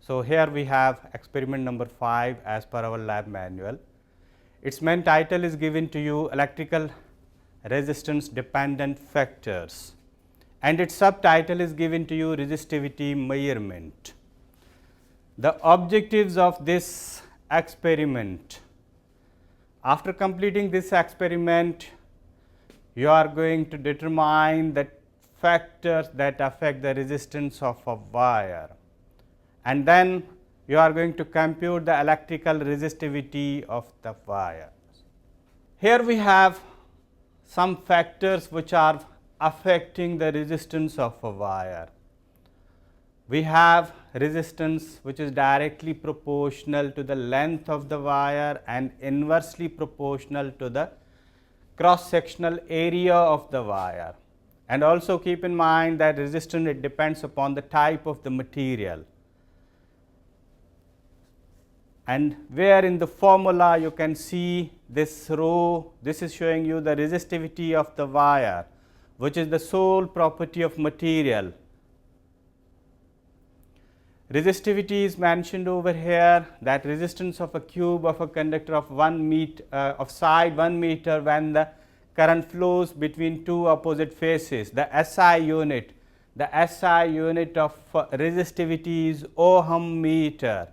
So, here we have experiment number 5 as per our lab manual. Its main title is given to you, electrical resistance dependent factors, and its subtitle is given to you, resistivity measurement. The objectives of this experiment: after completing this experiment, you are going to determine the factors that affect the resistance of a wire, and then you are going to compute the electrical resistivity of the wire. Here we have some factors which are affecting the resistance of a wire. We have resistance which is directly proportional to the length of the wire and inversely proportional to the cross sectional area of the wire. And also keep in mind that resistance, it depends upon the type of the material. And where in the formula you can see this row, this is showing you the resistivity of the wire, which is the sole property of material. Resistivity is mentioned over here, that resistance of a cube of a conductor of 1 meter of side 1 meter when the current flows between two opposite faces. The SI unit of resistivity is ohm meter.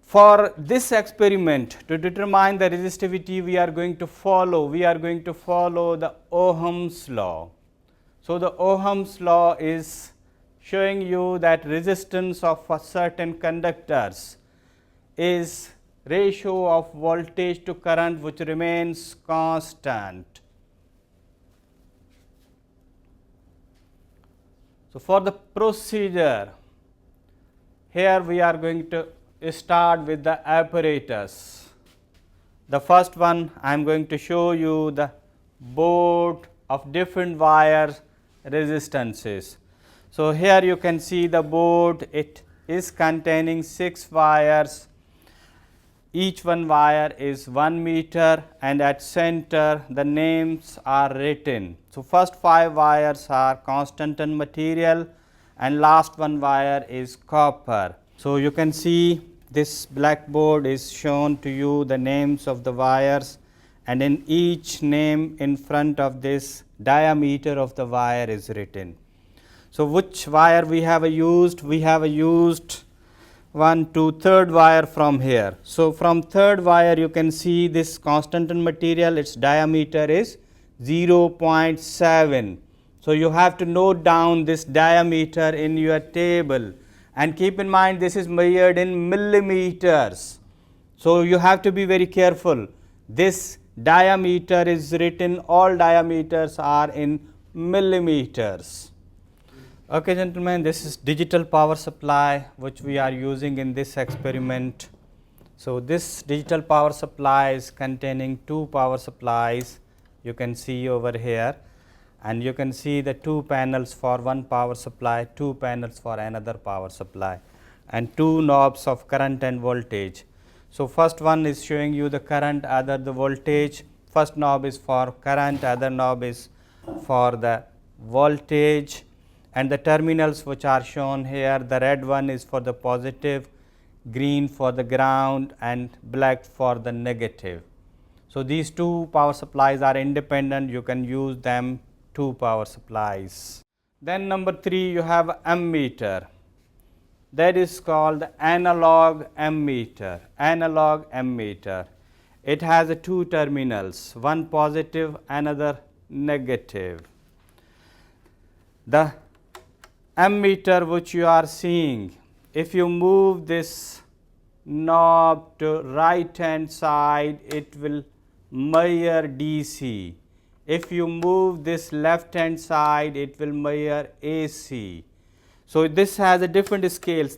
For this experiment, to determine the resistivity, we are going to follow the Ohm's law. So, the Ohm's law is showing you that resistance of a certain conductors is ratio of voltage to current, which remains constant. So, for the procedure, here we are going to start with the apparatus. The first one, I am going to show you the board of different wire resistances. So, here you can see the board, it is containing 6 wires, each one wire is 1 meter, and at center the names are written. So, first 5 wires are constant material and last one wire is copper. So, you can see this blackboard is shown to you the names of the wires, and in each name in front of this diameter of the wire is written. So, which wire we have used? We have used 1 to 3rd wire from here. So, from 3rd wire you can see this constant material, its diameter is 0.7. So, you have to note down this diameter in your table, and keep in mind this is measured in millimeters. So, you have to be very careful. This diameter is written, all diameters are in millimeters. Okay, gentlemen, this is digital power supply which we are using in this experiment. So, this digital power supply is containing 2 power supplies, you can see over here, and you can see the 2 panels for one power supply, 2 panels for another power supply, and 2 knobs of current and voltage. So, first one is showing you the current, other the voltage. First knob is for current, other knob is for the voltage, and the terminals which are shown here, the red one is for the positive, green for the ground, and black for the negative. So, these 2 power supplies are independent, you can use them 2 power supplies. Then number 3, you have ammeter, that is called analog ammeter. Analog ammeter, it has 2 terminals, one positive, another negative. The ammeter which you are seeing, if you move this knob to right hand side, it will measure DC. If you move this left hand side, it will measure AC. So, this has a different scales,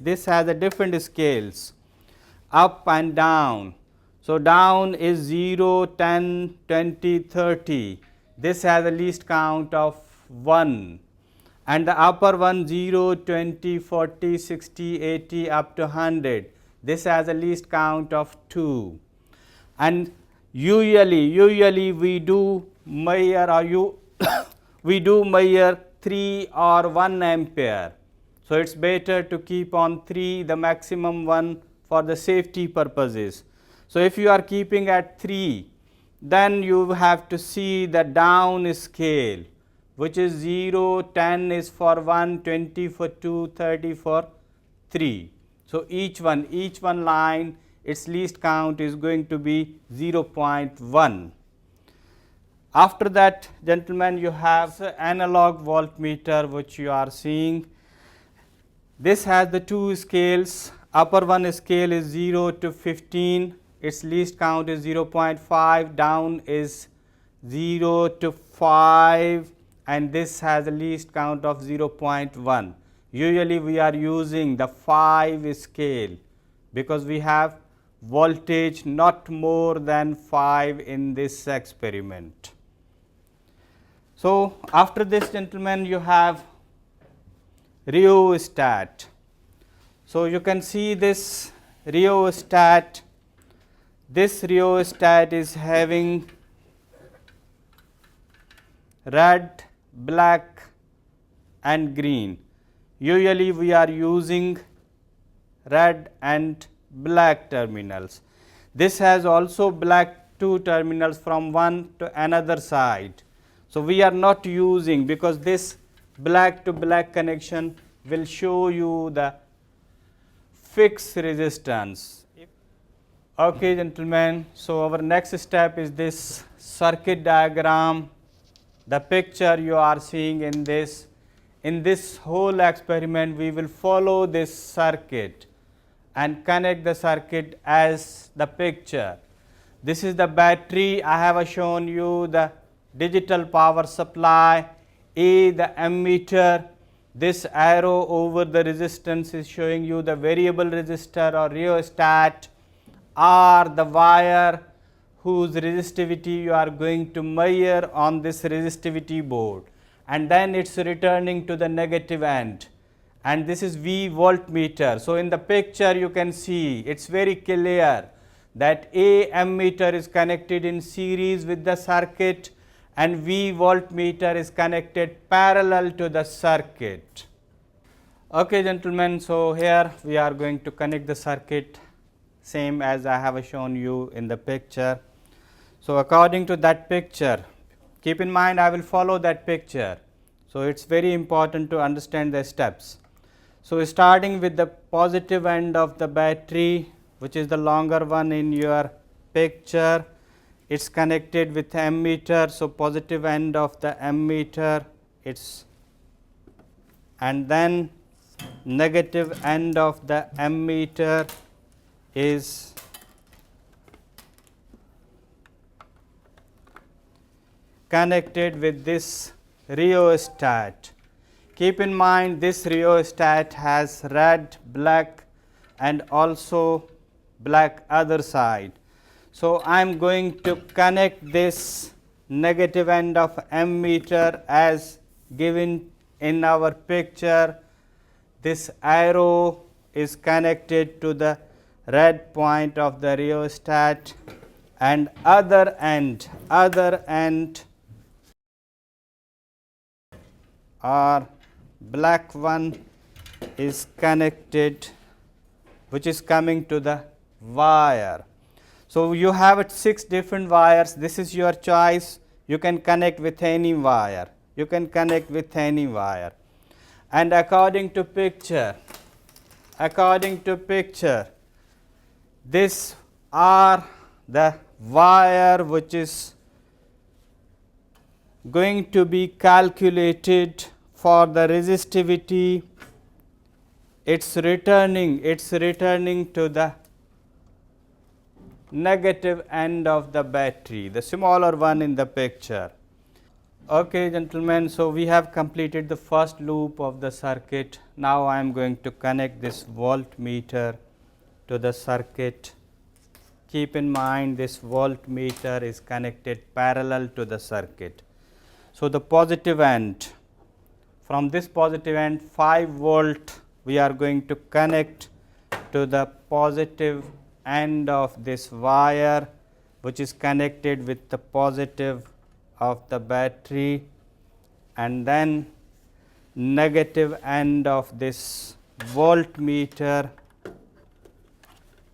up and down. So, down is 0, 10, 20, 30, this has a least count of 1, and the upper one 0, 20, 40, 60, 80 up to 100, this has a least count of 2. And usually we do measure we do measure 3 or 1 ampere. So, it is better to keep on 3 the maximum one for the safety purposes. So, if you are keeping at 3, then you have to see the down scale, which is 0, 10 is for 1, 20 for 2, 30 for 3. So, each one line, its least count is going to be 0.1. After that, gentlemen, you have analog voltmeter, which you are seeing. This has the two scales. Upper one scale is 0 to 15, its least count is 0.5, down is 0 to 5, and this has a least count of 0.1. Usually we are using the 5 scale because we have voltage not more than 5 in this experiment. So, after this, gentlemen, you have rheostat. So, you can see this rheostat. This rheostat is having red, black and green. Usually we are using red and black terminals. This has also black 2 terminals from one to another side. So, we are not using, because this black to black connection will show you the fixed resistance. Okay, gentlemen. So, our next step is this circuit diagram. The picture you are seeing in this whole experiment, we will follow this circuit and connect the circuit as the picture. This is the battery. I have shown you the digital power supply, A the ammeter. This arrow over the resistance is showing you the variable resistor or rheostat, R the wire whose resistivity you are going to measure on this resistivity board, and then it is returning to the negative end, and this is V voltmeter. So, in the picture you can see it is very clear that A ammeter is connected in series with the circuit and V voltmeter is connected parallel to the circuit. Okay, gentlemen, so here we are going to connect the circuit same as I have shown you in the picture. So, according to that picture, keep in mind I will follow that picture. So, it is very important to understand the steps. So, starting with the positive end of the battery, which is the longer one in your picture, it is connected with ammeter. So, positive end of the ammeter, it's, and then negative end of the ammeter is connected with this rheostat. Keep in mind this rheostat has red, black and also black other side. So, I am going to connect this negative end of ammeter as given in our picture. This arrow is connected to the red point of the rheostat, and other end or black one is connected, which is coming to the wire. So, you have 6 different wires. This is your choice. You can connect with any wire. And according to picture, this are the wire which is going to be calculated for the resistivity. It's returning to the negative end of the battery, the smaller one in the picture. Okay, gentlemen, so we have completed the first loop of the circuit. Now I am going to connect this voltmeter to the circuit. Keep in mind this voltmeter is connected parallel to the circuit. So, the positive end, from this positive end 5 volt we are going to connect to the positive end of this wire, which is connected with the positive of the battery, and then negative end of this voltmeter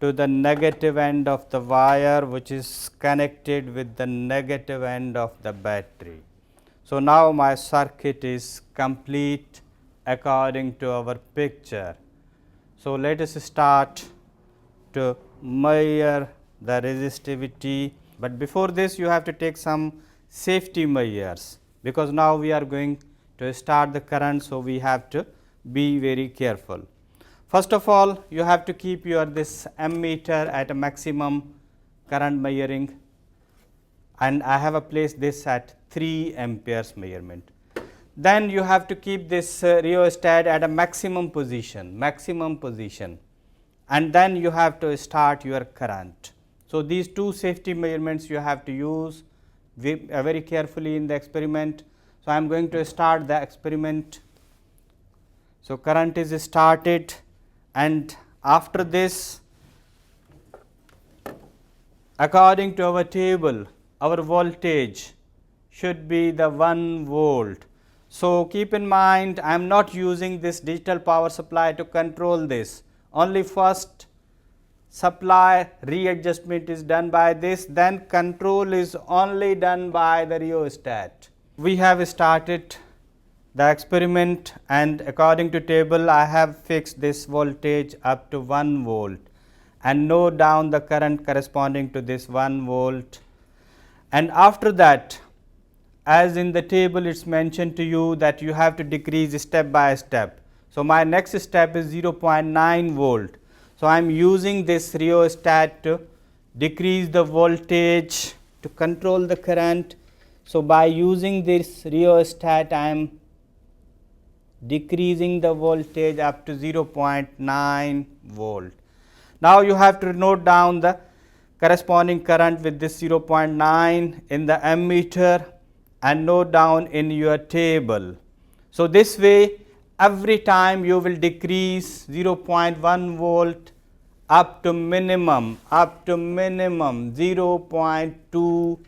to the negative end of the wire, which is connected with the negative end of the battery. So, now my circuit is complete according to our picture. So, let us start to measure the resistivity, but before this you have to take some safety measures, because now we are going to start the current. So, we have to be very careful. First of all, you have to keep your this ammeter at a maximum current measuring, and I have placed this at 3 amperes measurement. Then you have to keep this rheostat at a maximum position, and then you have to start your current. So, these two safety measurements you have to use very carefully in the experiment. So, I am going to start the experiment. So, current is started, and after this, according to our table, our voltage should be the 1 volt. So, keep in mind, I am not using this digital power supply to control this, only first supply readjustment is done by this, then control is only done by the rheostat. We have started the experiment, and according to table I have fixed this voltage up to 1 volt and note down the current corresponding to this 1 volt. And after that, as in the table it is mentioned to you that you have to decrease step by step. So, my next step is 0.9 volt. So, I am using this rheostat to decrease the voltage to control the current. So, by using this rheostat I am decreasing the voltage up to 0.9 volt. Now, you have to note down the corresponding current with this 0.9 in the ammeter and note down in your table. So, this way every time you will decrease 0.1 volt up to minimum 0.2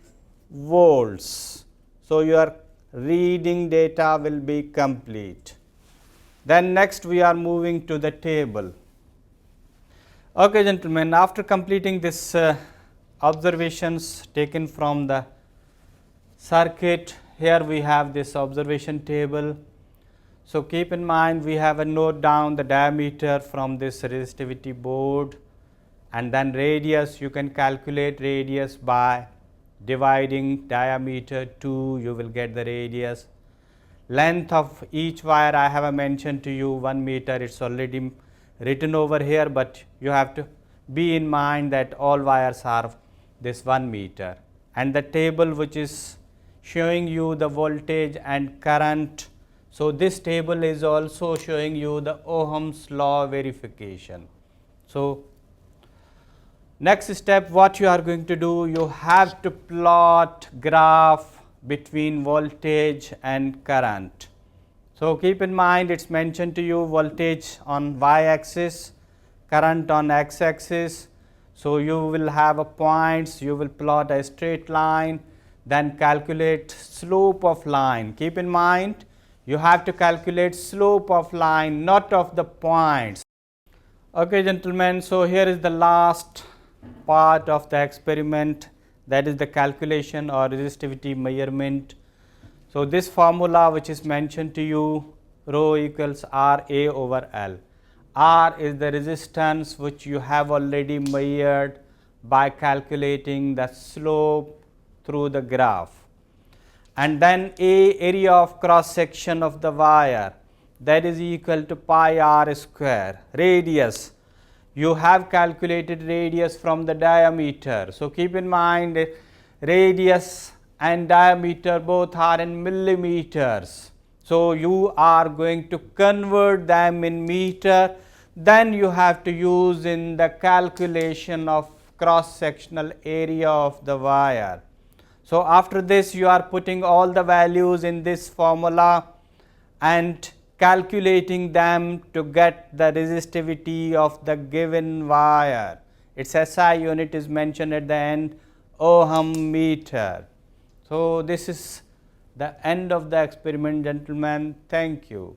volts. So, your reading data will be complete. Then next we are moving to the table. Okay, gentlemen, after completing this observations taken from the circuit, here we have this observation table. So, keep in mind we have a note down the diameter from this resistivity board, and then radius, you can calculate radius by dividing diameter 2, you will get the radius. Length of each wire I have mentioned to you 1 meter, it is already written over here, but you have to be in mind that all wires are this 1 meter, and the table which is showing you the voltage and current. So, this table is also showing you the Ohm's law verification. So, next step what you are going to do, you have to plot graph between voltage and current. So, keep in mind it is mentioned to you voltage on y axis, current on x axis. So, you will have a points, you will plot a straight line, then calculate slope of line. Keep in mind you have to calculate slope of line, not of the points. Okay, gentlemen, so here is the last part of the experiment, that is the calculation or resistivity measurement. So, this formula which is mentioned to you, rho equals R A over L. R is the resistance which you have already measured by calculating the slope through the graph, and then A, area of cross section of the wire, that is equal to pi r square. Radius, you have calculated radius from the diameter. So, keep in mind radius and diameter both are in millimeters. So, you are going to convert them in meter, then you have to use in the calculation of cross sectional area of the wire. So, after this you are putting all the values in this formula and calculating them to get the resistivity of the given wire. Its SI unit is mentioned at the end, ohm meter. So, this is the end of the experiment, gentlemen. Thank you.